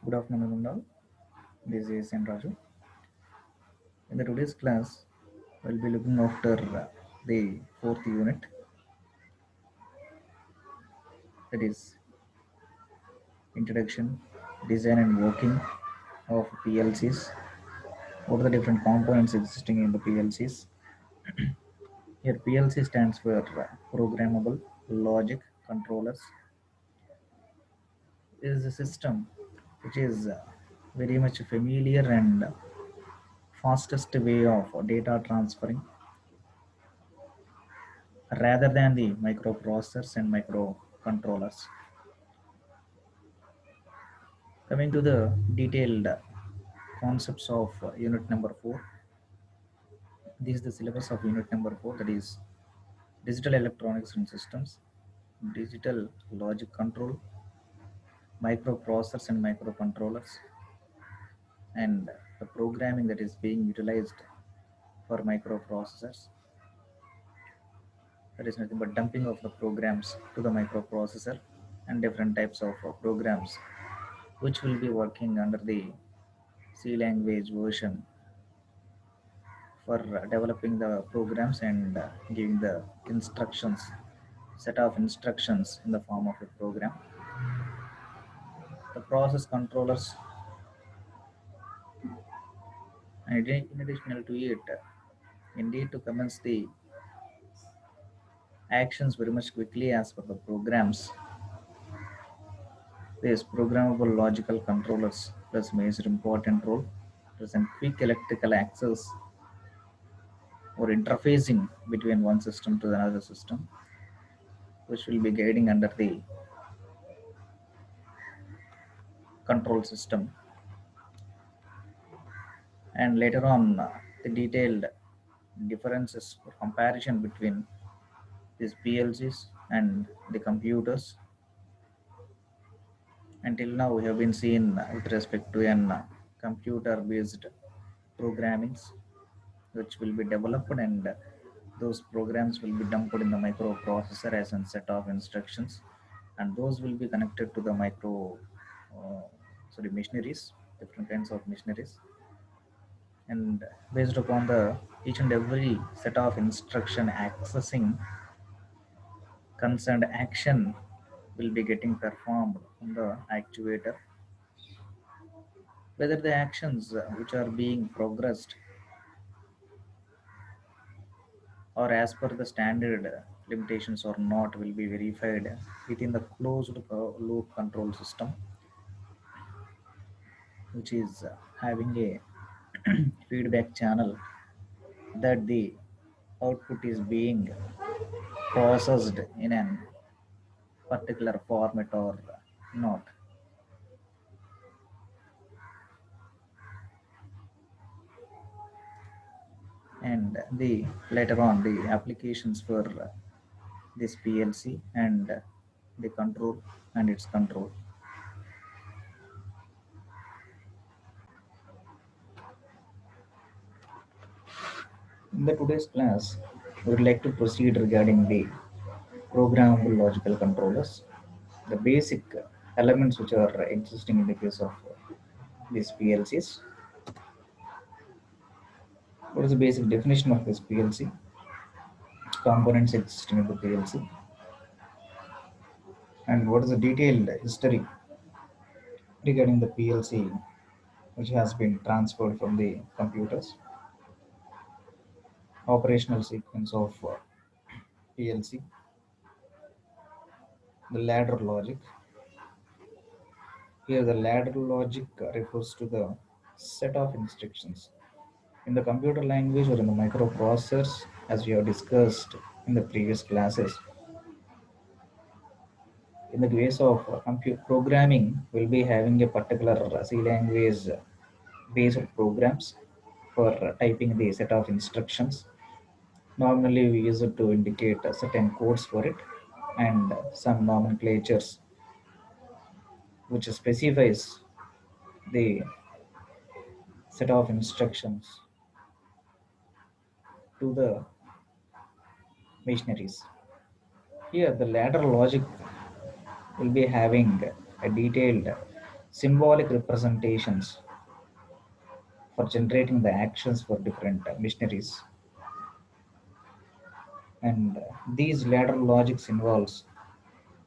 Good afternoon, all. This is N. Raju. In the today's class, we'll be looking after the fourth unit, that is Introduction, Design and Working of PLCs. What are the different components existing in the PLCs? Here, PLC stands for Programmable Logic Controllers. It is a system which is very much familiar and fastest way of data transferring rather than the microprocessors and microcontrollers. Coming to the detailed concepts of unit number 4, this is the syllabus of unit number 4, that is digital electronics and systems, digital logic control, microprocessors and microcontrollers, and the programming that is being utilized for microprocessors. That is nothing but dumping of the programs to the microprocessor and different types of programs which will be working under the C language version for developing the programs and giving the instructions, set of instructions in the form of a program. The process controllers, and in addition to it, indeed to commence the actions very much quickly as per the programs. These programmable logical controllers plays major important role, present quick electrical access or interfacing between one system to another system, which will be guiding under the control system. And later on, the detailed differences or comparison between these PLCs and the computers. Until now, we have been seen with respect to an computer-based programmings, which will be developed, and those programs will be dumped in the microprocessor as a set of instructions, and those will be connected to the machineries, different kinds of machineries, and based upon the each and every set of instruction accessing concerned action will be getting performed on the actuator, whether the actions which are being progressed or as per the standard limitations or not will be verified within the closed loop control system, which is having a feedback channel that the output is being processed in a particular format or not. And the later on the applications for this PLC and the control and its control. In the today's class, we would like to proceed regarding the programmable logical controllers, the basic elements which are existing in the case of these PLCs. What is the basic definition of this PLC? Which components existing in the PLC? And what is the detailed history regarding the PLC which has been transferred from the computers? Operational sequence of PLC, the ladder logic. Here, the ladder logic refers to the set of instructions in the computer language or in the microprocessors, as we have discussed in the previous classes. In the case of programming, we'll be having a particular C language based programs for typing the set of instructions. Normally, we use it to indicate certain codes for it and some nomenclatures which specifies the set of instructions to the machineries. Here, the ladder logic will be having a detailed symbolic representations for generating the actions for different machineries. And these ladder logics involves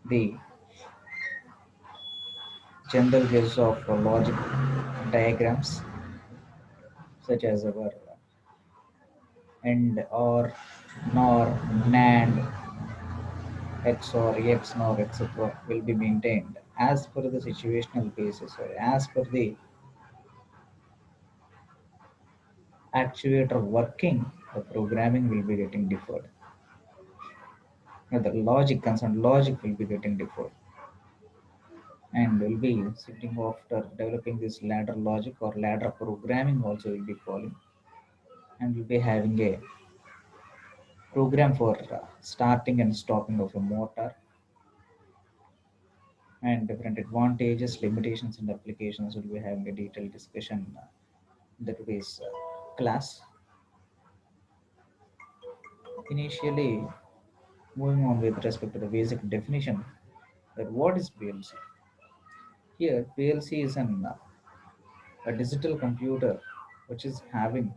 the general use of logic diagrams such as our AND, OR, NOR, NAND, XOR, XNOR, etc. will be maintained as per the situational basis or as per the actuator working. The programming will be getting deferred. The logic concerned logic will be getting deferred, and will be sitting after developing this ladder logic or ladder programming also will be calling, and will be having a program for starting and stopping of a motor, and different advantages, limitations, and applications will be having a detailed discussion in the today's class. Initially, moving on with respect to the basic definition, that what is PLC? Here, PLC is a digital computer which is having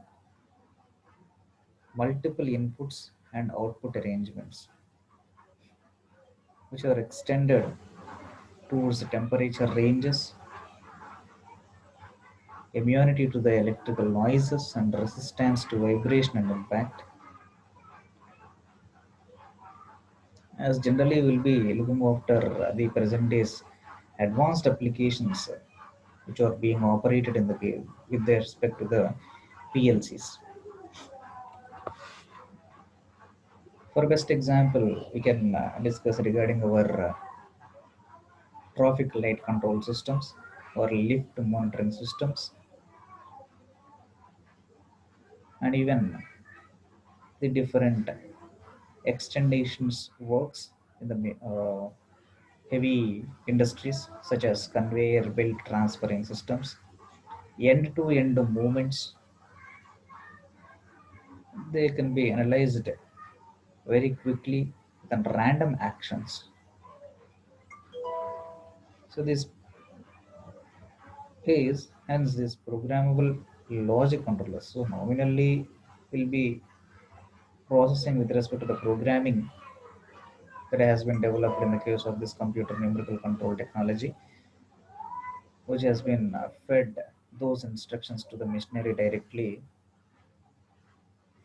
multiple inputs and output arrangements, which are extended towards the temperature ranges, immunity to the electrical noises, and resistance to vibration and impact. As generally we'll be looking after the present days advanced applications which are being operated in the game with respect to the PLCs. For best example, we can discuss regarding our traffic light control systems or lift monitoring systems, and even the different extensions works in the heavy industries such as conveyor belt transferring systems, end-to-end movements. They can be analyzed very quickly than random actions. So this is hence this programmable logic controllers. So nominally will be processing with respect to the programming that has been developed in the case of this computer numerical control technology, which has been fed those instructions to the machinery directly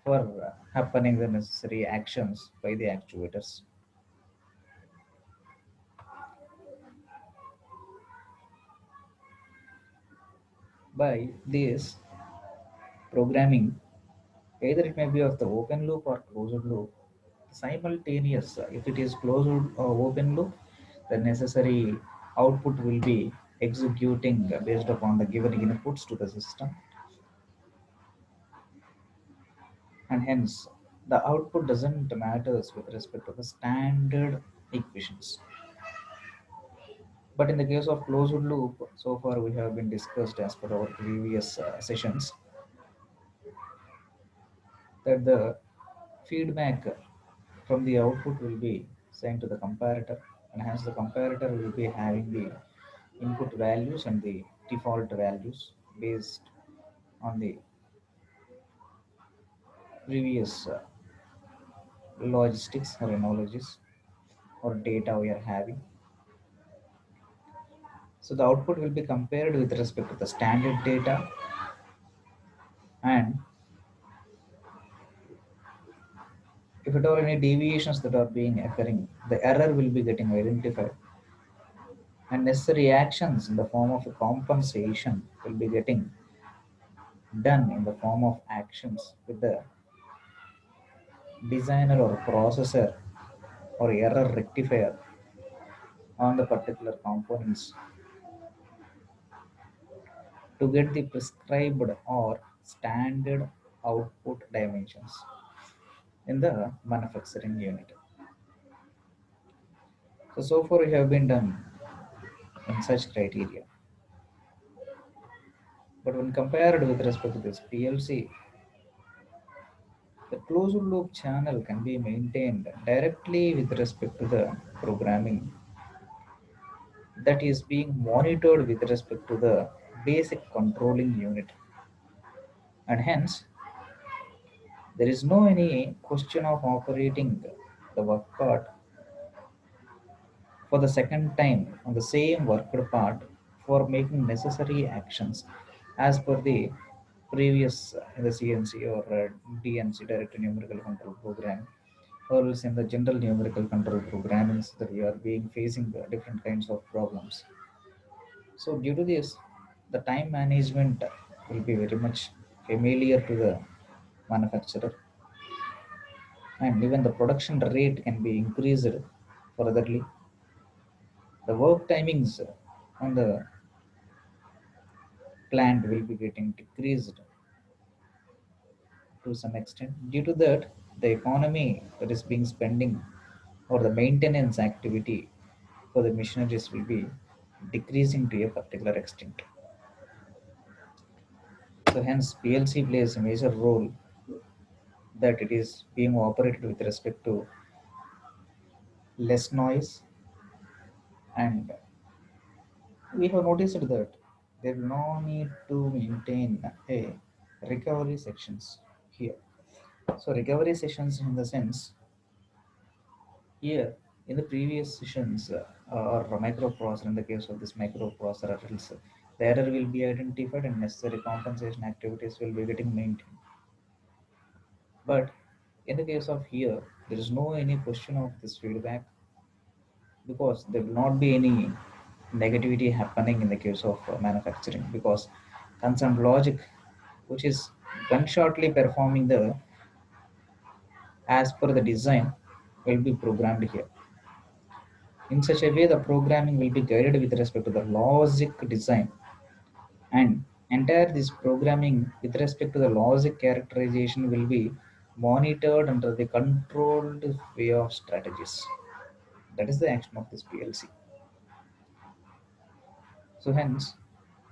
for happening the necessary actions by the actuators. By this programming, either it may be of the open loop or closed loop. Simultaneous, if it is closed or open loop, the necessary output will be executing based upon the given inputs to the system, and hence the output doesn't matters with respect to the standard equations. But in the case of closed loop, so far we have been discussed as per our previous sessions that the feedback from the output will be sent to the comparator, and hence the comparator will be having the input values and the default values based on the previous logistics or analogies or data we are having. So the output will be compared with respect to the standard data, and if at all any deviations that are being occurring, the error will be getting identified, and necessary actions in the form of a compensation will be getting done in the form of actions with the designer or processor or error rectifier on the particular components to get the prescribed or standard output dimensions in the manufacturing unit. So far we have been done in such criteria. But when compared with respect to this PLC, the closed loop channel can be maintained directly with respect to the programming. that is being monitored with respect to the basic controlling unit, and hence there is no any question of operating the work part for the second time on the same worked part for making necessary actions as per the previous in the CNC or DNC, direct numerical control program, or else in the general numerical control programmings that we are being facing different kinds of problems. So due to this, the time management will be very much familiar to the manufacturer, and even the production rate can be increased furtherly. The work timings on the plant will be getting decreased to some extent. Due to that, the economy that is being spending or the maintenance activity for the machineries will be decreasing to a particular extent. So hence PLC plays a major role that it is being operated with respect to less noise, and we have noticed that there will no need to maintain a recovery sections here. So recovery sessions in the sense here in the previous sessions or microprocessor, in the case of this microprocessor else, the error will be identified and necessary compensation activities will be getting maintained. But in the case of here, there is no any question of this feedback because there will not be any negativity happening in the case of manufacturing because concerned logic, which is gunshotly performing the as per the design, will be programmed here. In such a way, the programming will be guided with respect to the logic design, and entire this programming with respect to the logic characterization will be monitored under the controlled way of strategies. That is the action of this PLC. So hence,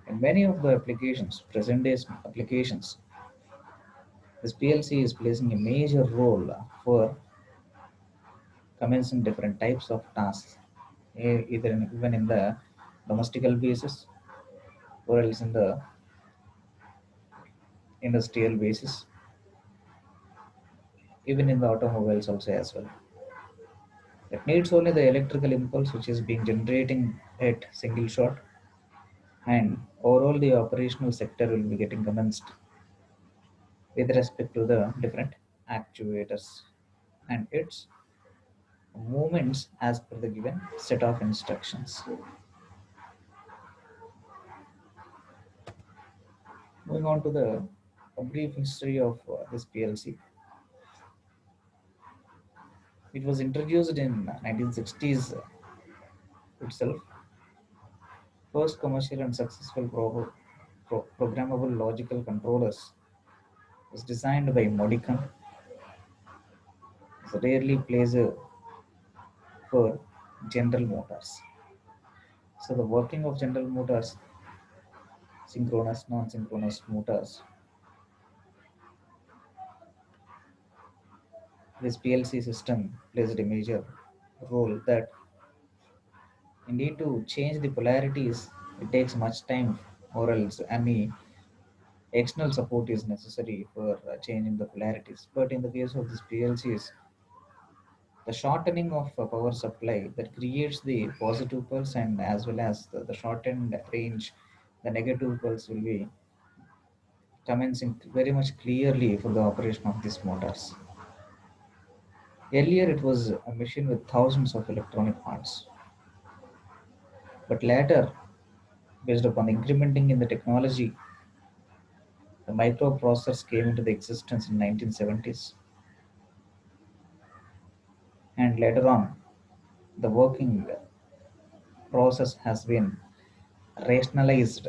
in many of the applications, present day applications, this PLC is placing a major role for commencing different types of tasks, either even in the domestical basis or else in the industrial basis, even in the automobiles also as well. It needs only the electrical impulse which is being generating at single shot, and overall the operational sector will be getting commenced with respect to the different actuators and its movements as per the given set of instructions. Moving on to the a brief history of this PLC. It was introduced in 1960s itself. First commercial and successful programmable logical controllers was designed by Modican. It rarely plays for General Motors. So the working of General Motors, synchronous, non-synchronous motors, this PLC system plays a major role that indeed to change the polarities it takes much time or else any external support is necessary for changing the polarities. But in the case of this PLCs, the shortening of power supply that creates the positive pulse and as well as the shortened range, the negative pulse will be commencing very much clearly for the operation of these motors. Earlier, it was a machine with thousands of electronic parts, but later, based upon incrementing in the technology, the microprocessors came into the existence in 1970s, and later on, the working process has been rationalized,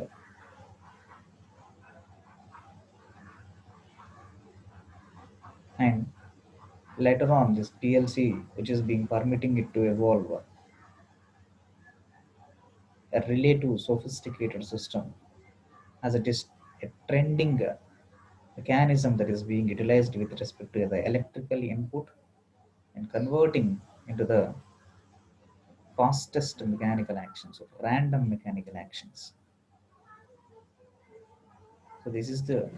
and later on, this PLC, which is being permitting it to evolve, a relative sophisticated system, as it is a trending mechanism that is being utilized with respect to the electrical input and converting into the fastest mechanical actions or random mechanical actions. So this is the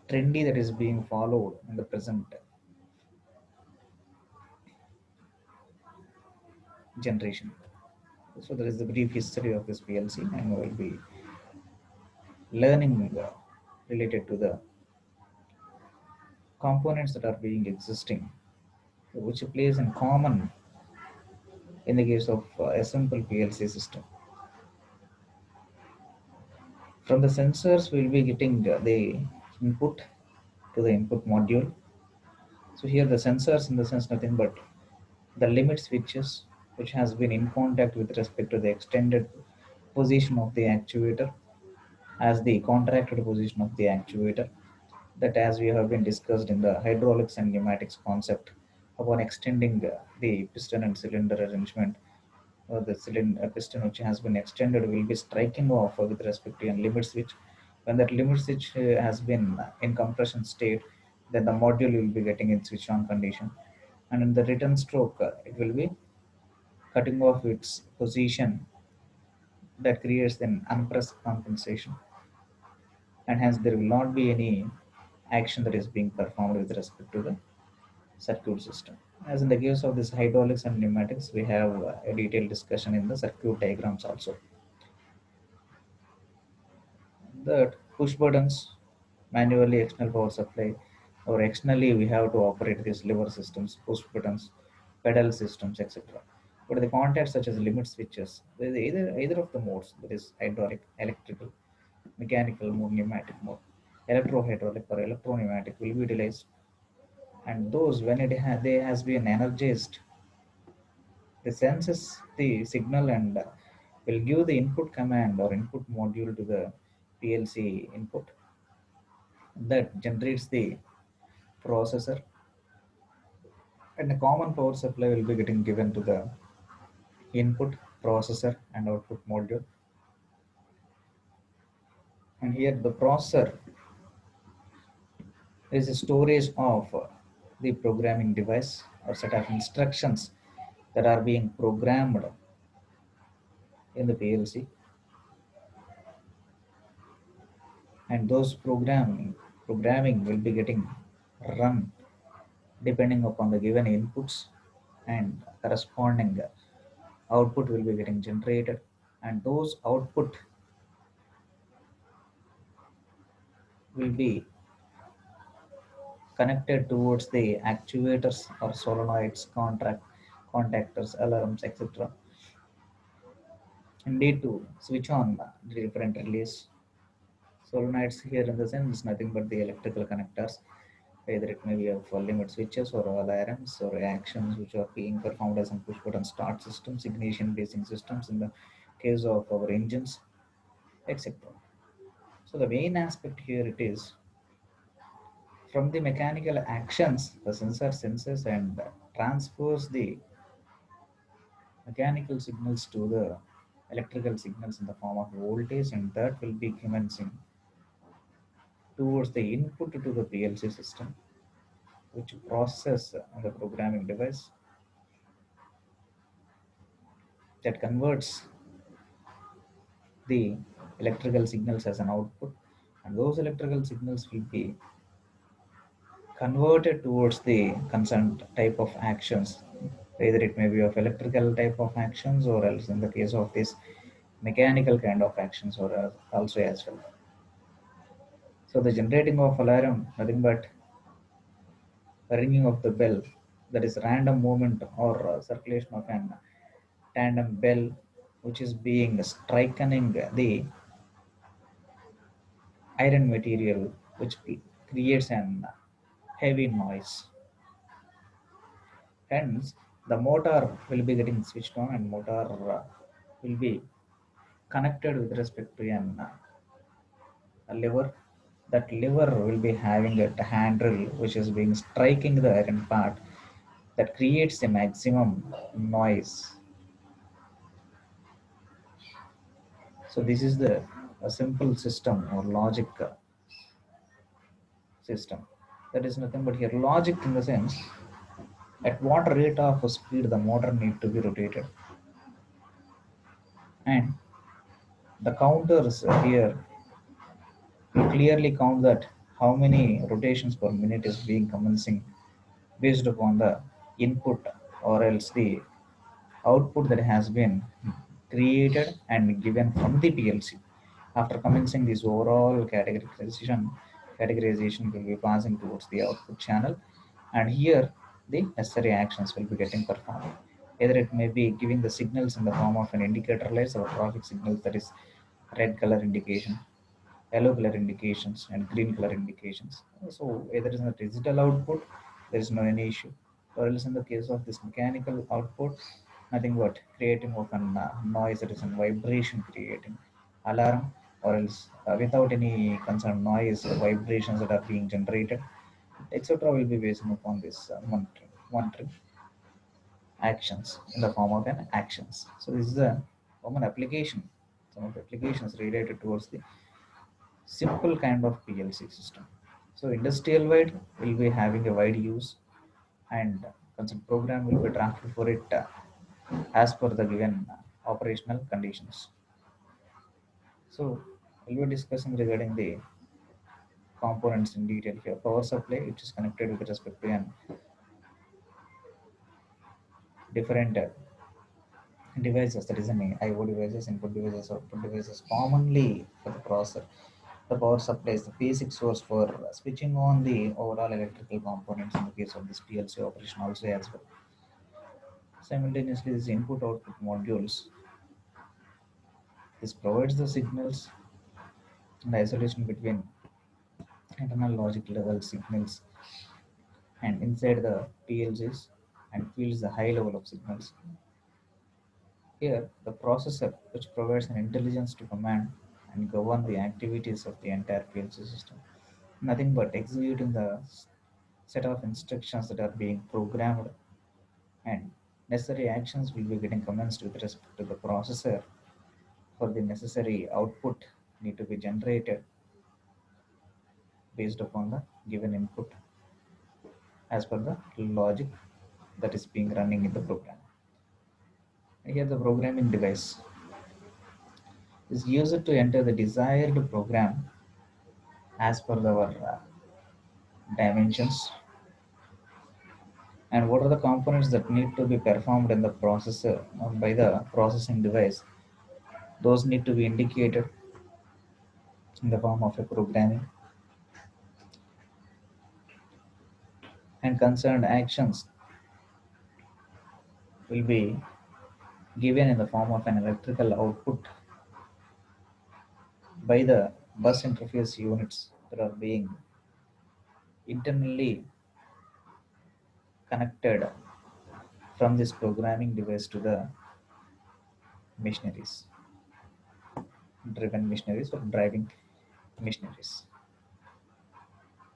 trendy that is being followed in the present generation. So there is the brief history of this PLC, and we will be learning related to the components that are being existing, which plays in common in the case of a simple PLC system. From the sensors, we'll be getting the input to the input module. So here the sensors, in the sense nothing but the limit switches, which has been in contact with respect to the extended position of the actuator as the contracted position of the actuator, that as we have been discussed in the hydraulics and pneumatics concept, upon extending the piston and cylinder arrangement, the cylinder piston which has been extended will be striking off with respect to a limit switch. When that limit switch has been in compression state, then the module will be getting in switch on condition, and in the return stroke, it will be cutting off its position, that creates an unpressed compensation, and hence there will not be any action that is being performed with respect to the circuit system. As in the case of this hydraulics and pneumatics, we have a detailed discussion in the circuit diagrams also. That push buttons, manually external power supply, or externally we have to operate these lever systems, push buttons, pedal systems, etc. But the contacts such as limit switches, there is either of the modes, that is hydraulic, electrical, mechanical mode, pneumatic mode, electro-hydraulic or electro-pneumatic will be utilized, and those when they has been energized, the senses the signal and will give the input command or input module to the PLC input, that generates the processor, and a common power supply will be getting given to the input processor and output module. And here the processor is a storage of the programming device or set of instructions that are being programmed in the PLC, and those programming will be getting run depending upon the given inputs, and corresponding output will be getting generated, and those output will be connected towards the actuators or solenoids, contactors, alarms, etc. And need to switch on the different relays. Solenoids here in the sense nothing but the electrical connectors, either it may be of limit switches or alarms or actions which are being performed as some push button start systems, ignition basing systems in the case of our engines, etc. So the main aspect here it is from the mechanical actions, the sensor senses and transfers the mechanical signals to the electrical signals in the form of voltage, and that will be commencing towards the input to the PLC system, which process the programming device that converts the electrical signals as an output, and those electrical signals will be converted towards the concerned type of actions, either it may be of electrical type of actions or else in the case of this mechanical kind of actions or also as well. So the generating of alarm nothing but ringing of the bell, that is random movement or circulation of an tandem bell which is being striking the iron material, which creates an heavy noise. Hence, the motor will be getting switched on, and motor will be connected with respect to a lever. That lever will be having a handle which is being striking the iron part, that creates a maximum noise. So this is the a simple system or logic system. That is nothing but here logic in the sense at what rate of speed the motor need to be rotated, and the counters here will clearly count that how many rotations per minute is being commencing based upon the input or else the output that has been created and given from the PLC. After commencing this overall categorization will be passing towards the output channel, and here the necessary actions will be getting performed. Either it may be giving the signals in the form of an indicator lights or traffic signals, that is red color indication, yellow color indications, and green color indications. So either is a digital output, there is no any issue, or else in the case of this mechanical output, nothing but creating of an noise, that is a vibration creating alarm, or else without any concerned noise, vibrations that are being generated, etc. will be based upon this monitoring actions in the form of an actions. So this is a common application, some of the applications related towards the simple kind of PLC system. So industrial wide will be having a wide use, and consent program will be drafted for it as per the given operational conditions. So we'll be discussing regarding the components in detail here. Power supply, which is connected with respect to an different devices, that is an IO devices, input devices, output devices, commonly for the processor. The power supply is the basic source for switching on the overall electrical components in the case of this PLC operation also as well. Simultaneously, these input output modules, this provides the signals and isolation between internal logic level signals and inside the PLCs, and feeds the high level of signals. Here, the processor, which provides an intelligence to command and govern the activities of the entire PLC system, nothing but executing the set of instructions that are being programmed, and necessary actions will be getting commenced with respect to the processor for the necessary output need to be generated based upon the given input as per the logic that is being running in the program. Here the programming device is used to enter the desired program as per our dimensions, and what are the components that need to be performed in the processor by the processing device. Those need to be indicated in the form of a programming, and concerned actions will be given in the form of an electrical output by the bus interface units that are being internally connected from this programming device to the machineries, driven machineries or driving machineries.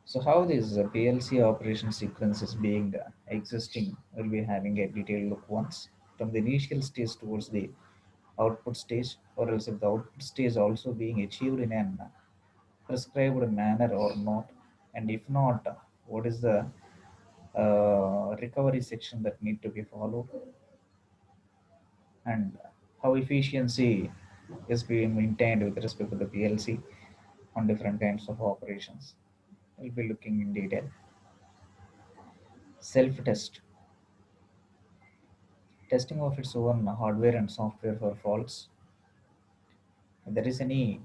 So how this PLC operation sequence is being existing, we'll be having a detailed look once from the initial stage towards the output stage, or else if the output stage also being achieved in an prescribed manner or not, and if not, what is the recovery section that need to be followed, and how efficiency is being maintained with respect to the PLC on different kinds of operations. We'll be looking in detail. Self test, testing of its own hardware and software for faults. If there is any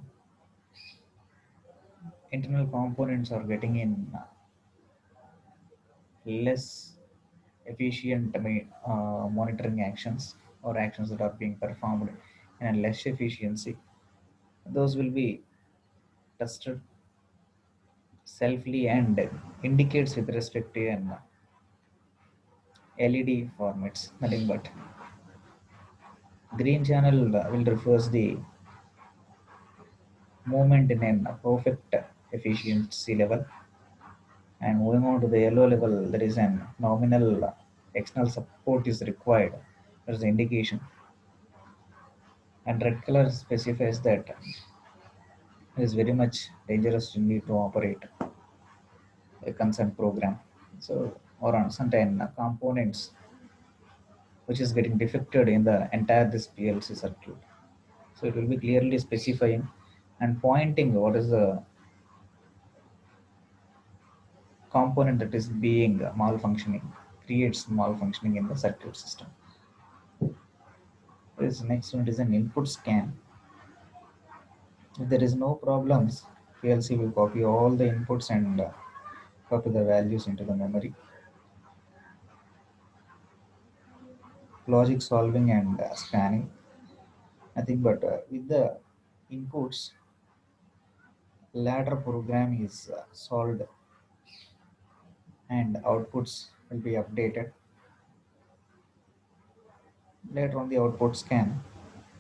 internal components are getting in less efficient monitoring actions, or actions that are being performed in a less efficiency, those will be tested selfly and indicates with respect to an LED formats, nothing but green channel will refers the movement in a perfect efficiency level, and moving on to the yellow level, there is an nominal external support is required, there's the indication, and red color specifies that it is very much dangerous to need to operate a concerned program. So or on certain components which is getting defected in the entire this PLC circuit. So it will be clearly specifying and pointing what is the component that is being malfunctioning, creates malfunctioning in the circuit system. This next one is an input scan. If there is no problems, PLC will copy all the inputs and copy the values into the memory. Logic solving and scanning. Nothing but with the inputs, ladder program is solved and outputs will be updated. Later on the output scan,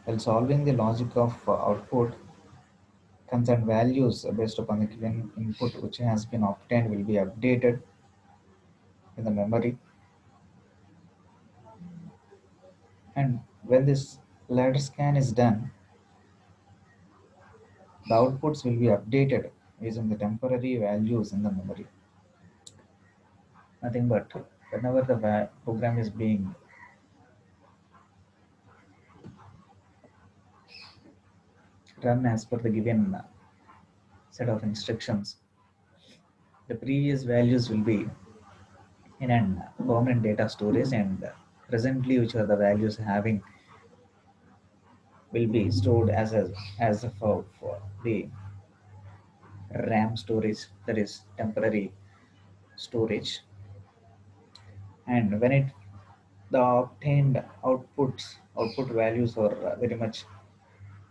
while solving the logic of output, concerned values based upon the given input which has been obtained will be updated in the memory. And when this ladder scan is done, the outputs will be updated using the temporary values in the memory. Nothing but whenever the program is being run as per the given set of instructions, the previous values will be in an permanent data storage, and presently which are the values having will be stored as for the RAM storage, that is temporary storage. And when it the obtained output values are very much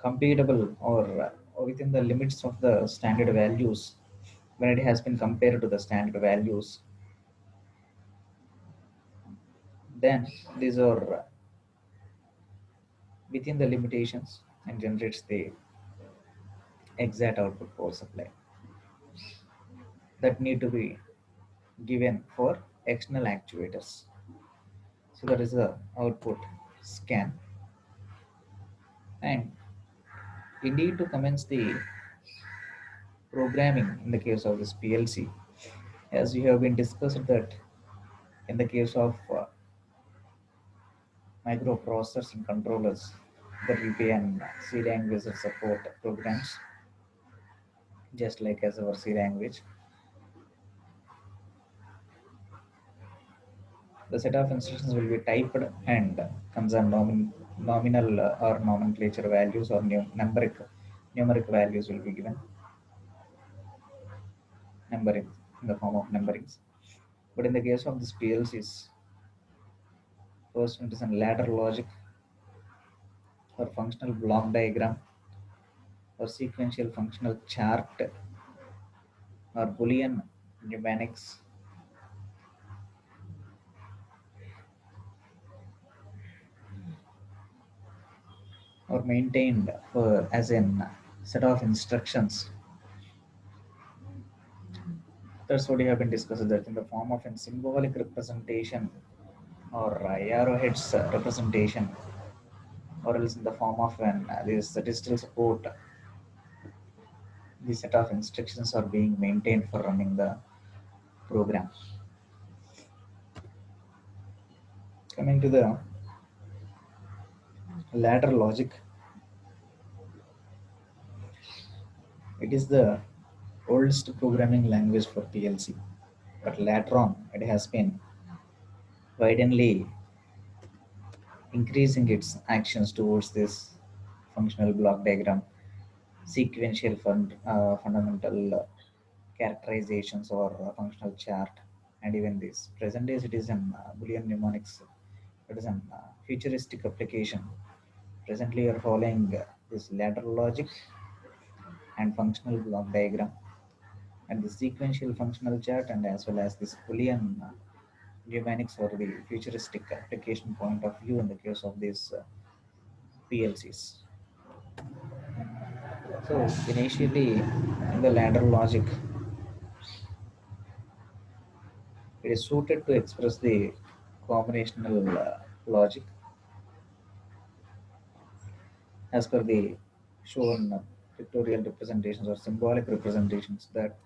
compatible or within the limits of the standard values, when it has been compared to the standard values, then these are within the limitations and generates the exact output power supply that need to be given for external actuators. So that is the output scan. And indeed to commence the programming in the case of this PLC, as we have been discussed that in the case of microprocessors and controllers, there will be an C language support programs, just like as our C language. The set of instructions will be typed and concern nominal or nomenclature values or numeric values will be given, numbering in the form of numberings. But in the case of this PLCs, first one is a ladder logic or functional block diagram or sequential functional chart or Boolean mnemonics or maintained for as in set of instructions. That's what we have been discussed, that in the form of a symbolic representation or arrowheads representation, or else in the form of an this digital support, the set of instructions are being maintained for running the program. Coming to the ladder logic, it is the oldest programming language for PLC, but later on it has been widely increasing its actions towards this functional block diagram, sequential fundamental characterizations or functional chart, and even this. Present days it is an Boolean mnemonics. It is an futuristic application. Presently, you are following this ladder logic and functional block diagram and the sequential functional chart, and as well as this Boolean mnemonics or the futuristic application point of view in the case of these PLCs. So initially, in the ladder logic, it is suited to express the combinational logic as per the shown pictorial representations or symbolic representations, that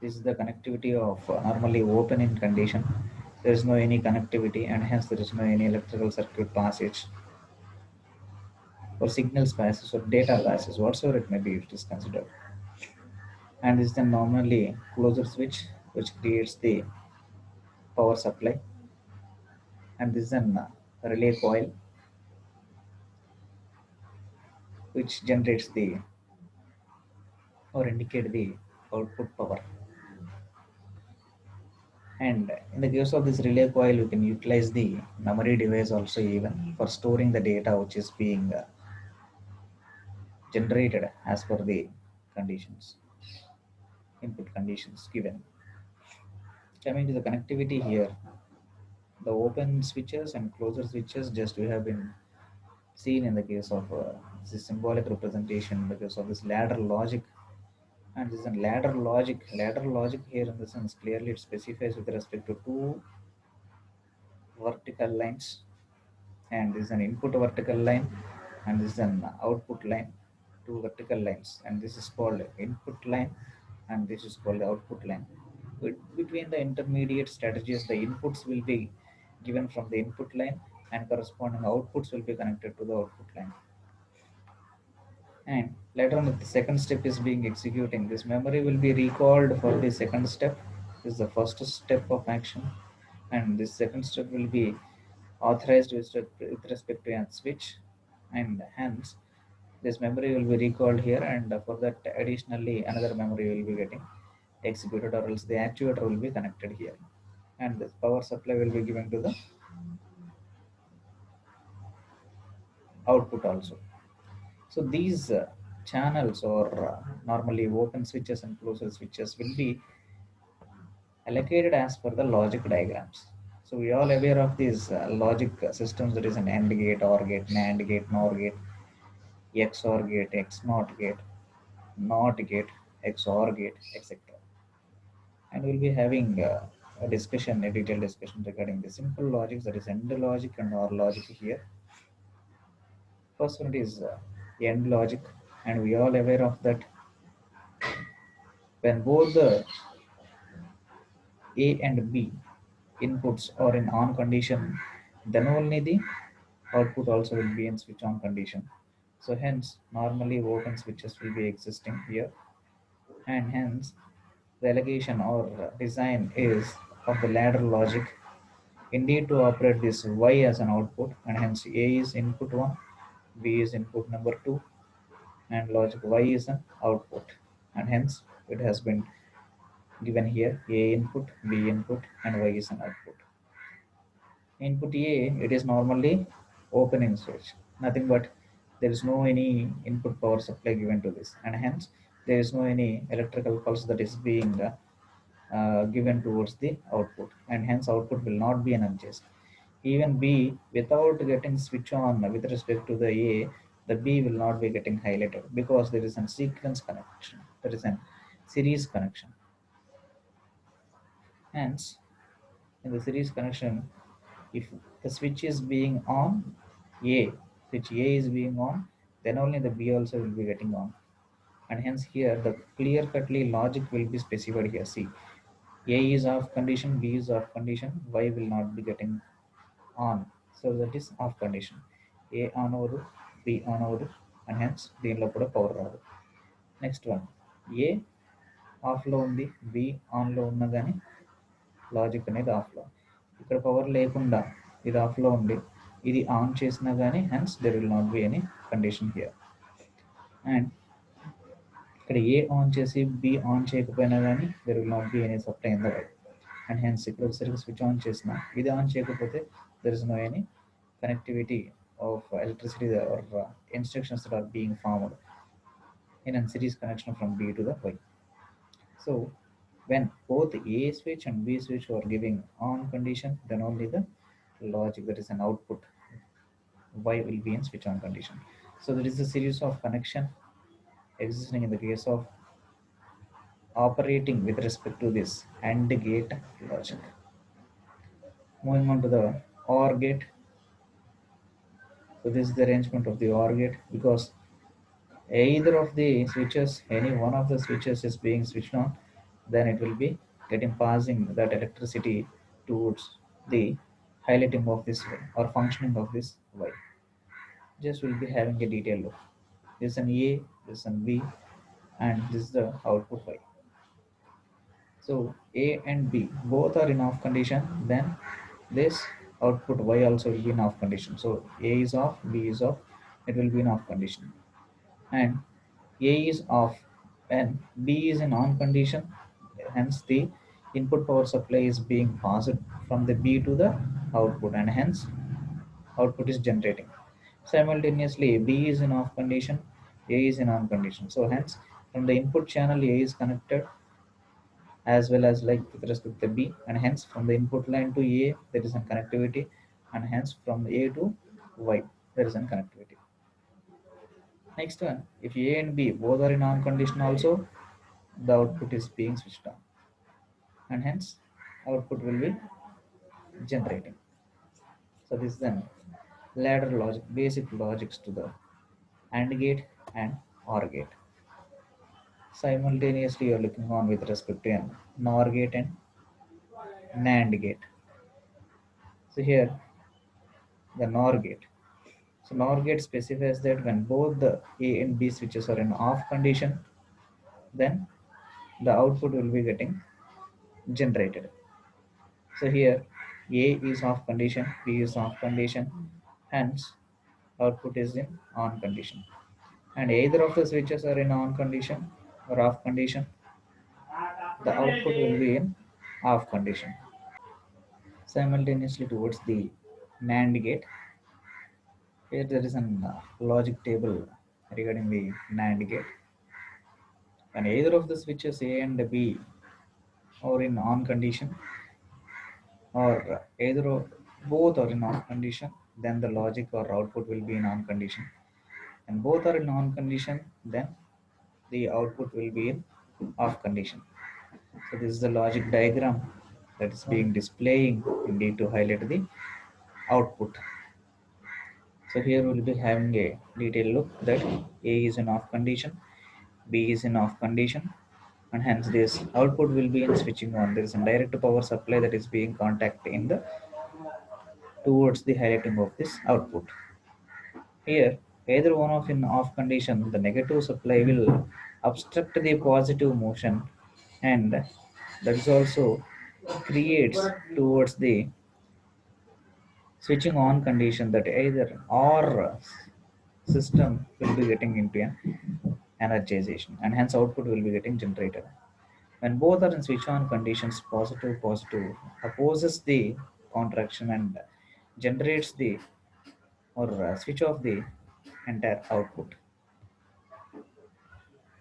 This is the connectivity of normally open in condition. There is no any connectivity, and hence there is no any electrical circuit passage or signals passes or data passes, whatsoever it may be, it is considered. And this is the normally closer switch which creates the power supply, and this is an relay coil which generates the or indicate the output power. And in the case of this relay coil, you can utilize the memory device also even for storing the data which is being generated as per the conditions, input conditions given. Coming to the connectivity here, the open switches and closer switches just we have been seen in the case of this symbolic representation in the case of this ladder logic. And this is a ladder logic here in the sense clearly it specifies with respect to two vertical lines, and this is an input vertical line and this is an output line, two vertical lines, and this is called input line and this is called the output line. Between the intermediate strategies, the inputs will be given from the input line and corresponding outputs will be connected to the output line. And later on, if the second step is being executing, this memory will be recalled for the second step. This is the first step of action, and this second step will be authorized with respect to a switch, and hence this memory will be recalled here, and for that additionally another memory will be getting executed, or else the actuator will be connected here, and this power supply will be given to the output also. So these channels or normally open switches and closed switches will be allocated as per the logic diagrams. So we all aware of these logic systems. There is an AND gate, OR gate, NAND gate, NOR gate, XOR gate, XNOT gate, NOT gate, XOR gate, etc. And we'll be having a discussion, a detailed discussion regarding the simple logics, that is AND logic and OR logic here. First one is AND logic, and we all aware of that when both the A and B inputs are in on condition, then only the output also will be in switch on condition. So hence normally open switches will be existing here, and hence the allegation or design is of the ladder logic indeed to operate this Y as an output, and hence A is input 1, B is input number 2, and logic Y is an output, and hence it has been given here A input, B input, and Y is an output. Input A, it is normally opening switch, nothing but there is no any input power supply given to this, and hence there is no any electrical pulse that is being given towards the output, and hence output will not be energized. Even B, without getting switch on with respect to the A, the B will not be getting highlighted because there is a sequence connection, there is a series connection. Hence, in the series connection, if the switch is being on, A, switch A is being on, then only the B also will be getting on. And hence here the clear cutly logic will be specified here. See, A is off condition, B is off condition, Y will not be getting on. So that is off condition. A on over, B on over, and hence దీనిలో కూడా power రాదు. Next one, ఏ ఆఫ్లో ఉంది, B ఆన్లో ఉన్నా కానీ logic అనేది ఆఫ్లో. ఇక్కడ పవర్ లేకుండా ఇది ఆఫ్లో ఉండి ఇది ఆన్ చేసినా కానీ hence there will not be any condition here. And ఇక్కడ ఏ ఆన్ చేసి బి ఆన్ చేయకపోయినా కానీ there will not be any supply in the Y. And hence ఇక్కడ వచ్చేసరికి స్విచ్ ఆన్ చేసిన ఇది ఆన్ చేయకపోతే there is no any connectivity of electricity or instructions that are being formed in a series connection from B to the Y. So when both A switch and B switch are giving on condition, then only the logic that is an output Y will be in switch on condition. So there is a series of connection existing in the case of operating with respect to this AND gate logic. Moving on to the OR gate. So this is the arrangement of the OR gate, because either of the switches, any one of the switches is being switched on, then it will be getting passing that electricity towards the highlighting of this Y or functioning of this Y. Just will be having a detailed look. This is an A, this is an B, and this is the output Y. So A and B both are in off condition, then this output Y also will be in off condition. So A is off, B is off, it will be in off condition. And A is off and B is in on condition, hence the input power supply is being passed from the B to the output, and hence output is generating. Simultaneously, B is in off condition, A is in on condition. So hence from the input channel A is connected as well as like with respect to B, and hence from the input line to A there is a connectivity, and hence from A to Y there is a connectivity. Next one, if A and B both are in on condition also, the output is being switched on, and hence output will be generating. So this is then ladder logic, basic logics to the AND gate and OR gate. Simultaneously, you are looking on with respect to an NOR gate and NAND gate. So here the NOR gate. So NOR gate specifies that when both the A and B switches are in off condition, then the output will be getting generated. So here A is off condition, B is off condition, hence output is in on condition. And either of the switches are in on condition or off condition, the output will be in off condition. Simultaneously towards the NAND gate, here there is an logic table regarding the NAND gate. When either of the switches A and B are in on condition, or either of both are in on condition, then the logic or output will be in on condition. And both are in on condition, then the output will be in off condition. So this is the logic diagram that is being displaying. You need to highlight the output. So here we'll be having a detailed look that A is in off condition, B is in off condition, and hence this output will be in switching on. There is a direct power supply that is being contacted in the towards the highlighting of this output. Here, either one of in off condition, the negative supply will obstruct the positive motion, and that is also creates towards the switching on condition that either or system will be getting into an energization, and hence output will be getting generated. When both are in switch on conditions, positive positive opposes the contraction and generates the or switch off the entire output.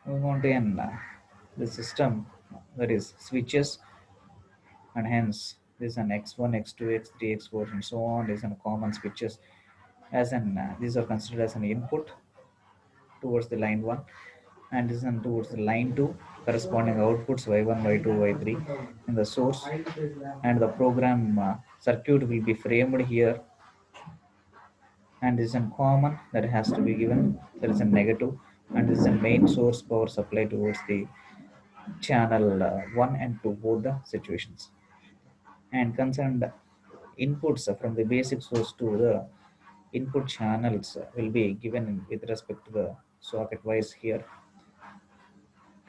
Moving on to an the system that is switches, and hence this is an x1, x2, x3, x4, and so on. This is a common switches as an these are considered as an input towards the line 1, and this is towards the line 2 corresponding outputs y1, y2, y3 in the source, and the program circuit will be framed here, and this is a common that has to be given. There is a negative, and this is a main source power supply towards the channel 1 and 2 both the situations, and concerned inputs from the basic source to the input channels will be given with respect to the socket wise here.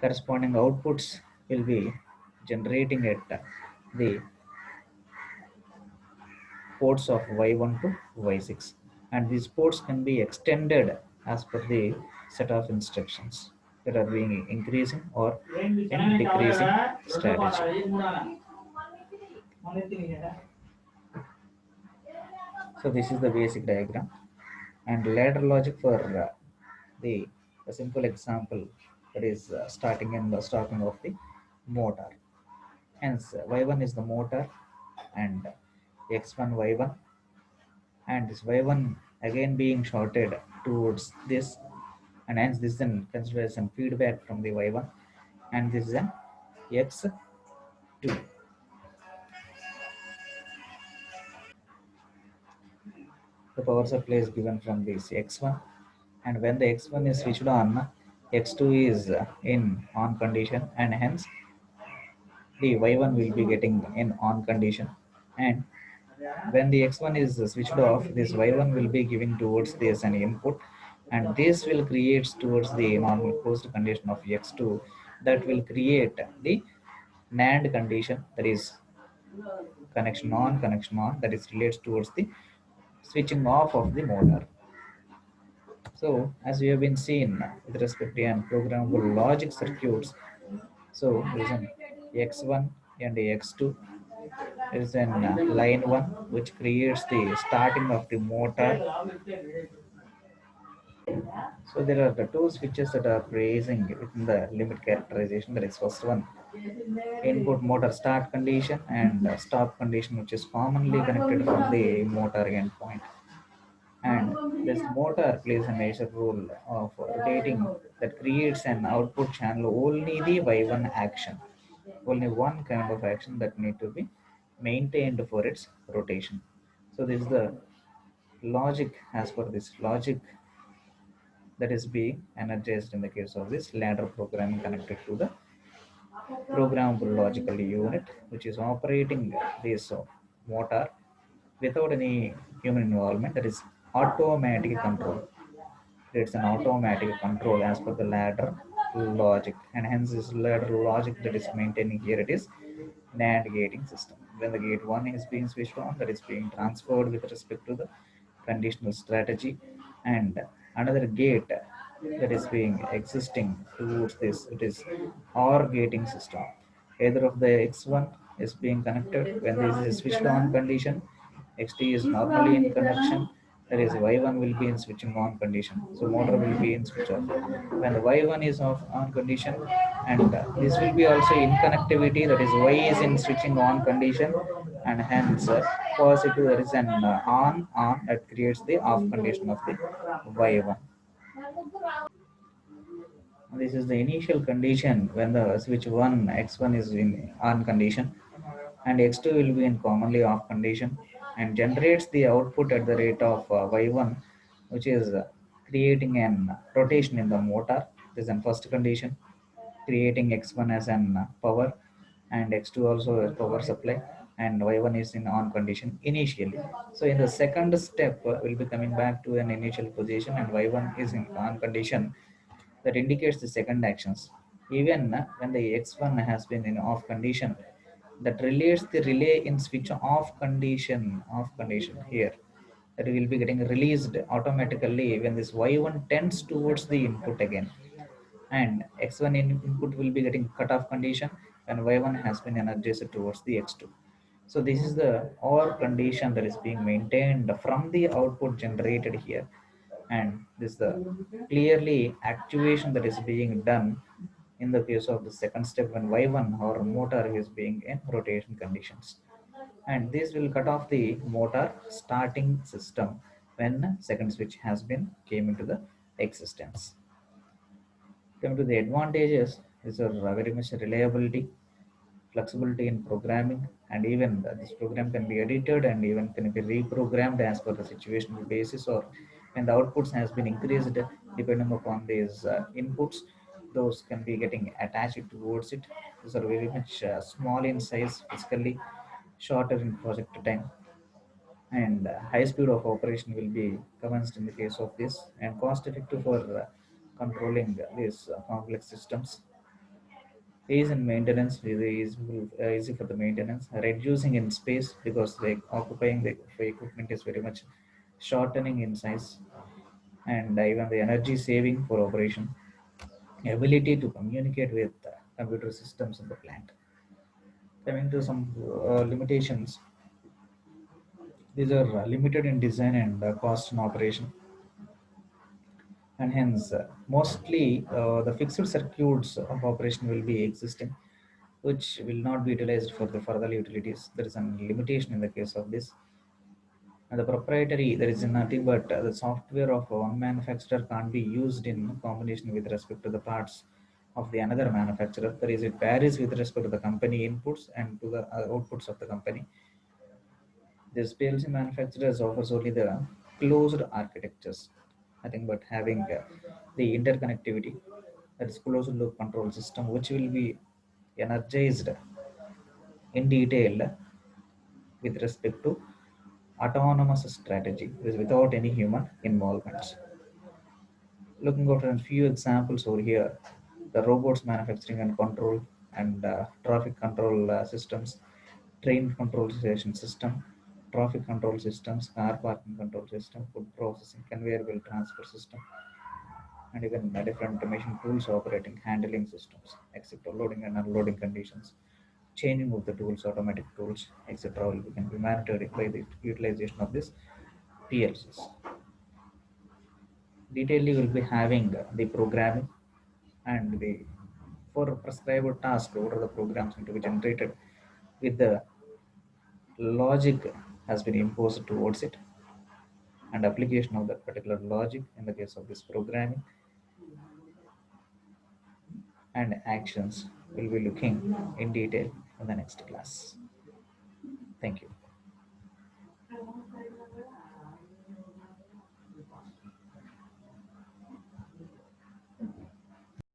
Corresponding outputs will be generating at the ports of y1 to y6, and these ports can be extended as per the set of instructions that are being increasing or in decreasing strategy. So this is the basic diagram, and ladder logic for the a simple example that is starting and the stopping of the motor. Hence y1 is the motor, and x1 y1, and this y1 again being shorted towards this, and hence this is then considered as some feedback from the y1, and this is an x2. The power supply is given from this x1, and when the x1 is switched on, x2 is in on condition, and hence the y1 will be getting in on condition, and when the x1 is switched off, this y1 will be giving towards this an input, and this will create towards the normal closed condition of x2, that will create the NAND condition, that is connection on, that is relates towards the switching off of the motor. So as we have been seen with respect to an programmable logic circuits, so there is an x1 and x2. There is an line 1 which creates the starting of the motor. So there are the two switches that are raising within the limit characterization. That is first one, input motor start condition, and stop condition, which is commonly connected from the motor endpoint. And this motor plays a major role of rotating, that creates an output channel only the y1 action, only one kind of action that need to be maintained for its rotation. So this is the logic. As per this logic, that is being energized in the case of this ladder programming connected to the programmable logical unit, which is operating this motor without any human involvement. That is automatic control. It's an automatic control as per the ladder logic, and hence this ladder logic that is maintaining here, it is NAND gating system. When the gate 1 is being switched on, that is being transferred with respect to the conditional strategy, and another gate that is being existing towards this, it is OR gating system. Either of the x1 is being connected when this is switched on condition, xt is normally in connection, that is y1 will be in switching on condition, so motor will be in switch off when the y1 is off on condition, and this will be also in connectivity, that is y is in switching on condition, and hence positive, there is an on that creates the off condition of the y1. This is the initial condition when the switch 1 x1 is in on condition, and x2 will be in commonly off condition, and generates the output at the rate of y1, which is creating an rotation in the motor. This is in first condition, creating x1 as an power, and x2 also as power supply, and y1 is in on condition initially. So in the second step, we'll be coming back to an initial position, and y1 is in on condition, that indicates the second actions. Even when the x1 has been in off condition, that relates the relay in switch off condition here, that will be getting released automatically when this y1 tends towards the input again, and x1 input will be getting cut off condition when y1 has been energized towards the x2. So this is the OR condition that is being maintained from the output generated here, and this is the clearly actuation that is being done in the case of the second step when y1 or motor is being in rotation conditions, and this will cut off the motor starting system when second switch has been came into the existence. Coming to the advantages, is a very much reliability, flexibility in programming, and even this program can be edited and even can be reprogrammed as per the situational basis, or when the outputs has been increased depending upon these inputs, those can be getting attached towards it. These are very much small in size physically, shorter in project time, and high speed of operation will be commenced in the case of this, and cost effective for controlling these complex systems. Ease in maintenance, easy for the maintenance, reducing in space because the occupying the equipment is very much shortening in size, and even the energy saving for operation, ability to communicate with computer systems in the plant. Coming to some limitations, these are limited in design and cost in operation, and hence mostly the fixed circuits of operation will be existing, which will not be utilized for the further utilities. There is a limitation in the case of this. And the proprietary, there is nothing but the software of one manufacturer can't be used in combination with respect to the parts of the another manufacturer. That is, it varies with respect to the company inputs and to the outputs of the company. This PLC manufacturers offers only the closed architectures, nothing but having the interconnectivity, that is closed loop control system, which will be energized in detail with respect to autonomous strategy is without any human involvement. Looking at a few examples over here, the robots manufacturing and control and traffic control systems, train control station system, traffic control systems, car parking control system, food processing, conveyor belt transfer system, and even different machine tools operating handling systems, etc. Loading and unloading conditions, changing of the tools, automatic tools, etc. will can be monitored by the utilization of this PLCs. Detailedly, will be having the programming and the for prescribed task what are the programs to be generated with the logic has been imposed towards it and application of that particular logic in the case of this programming and actions will be looking in detail in the next class. Thank you.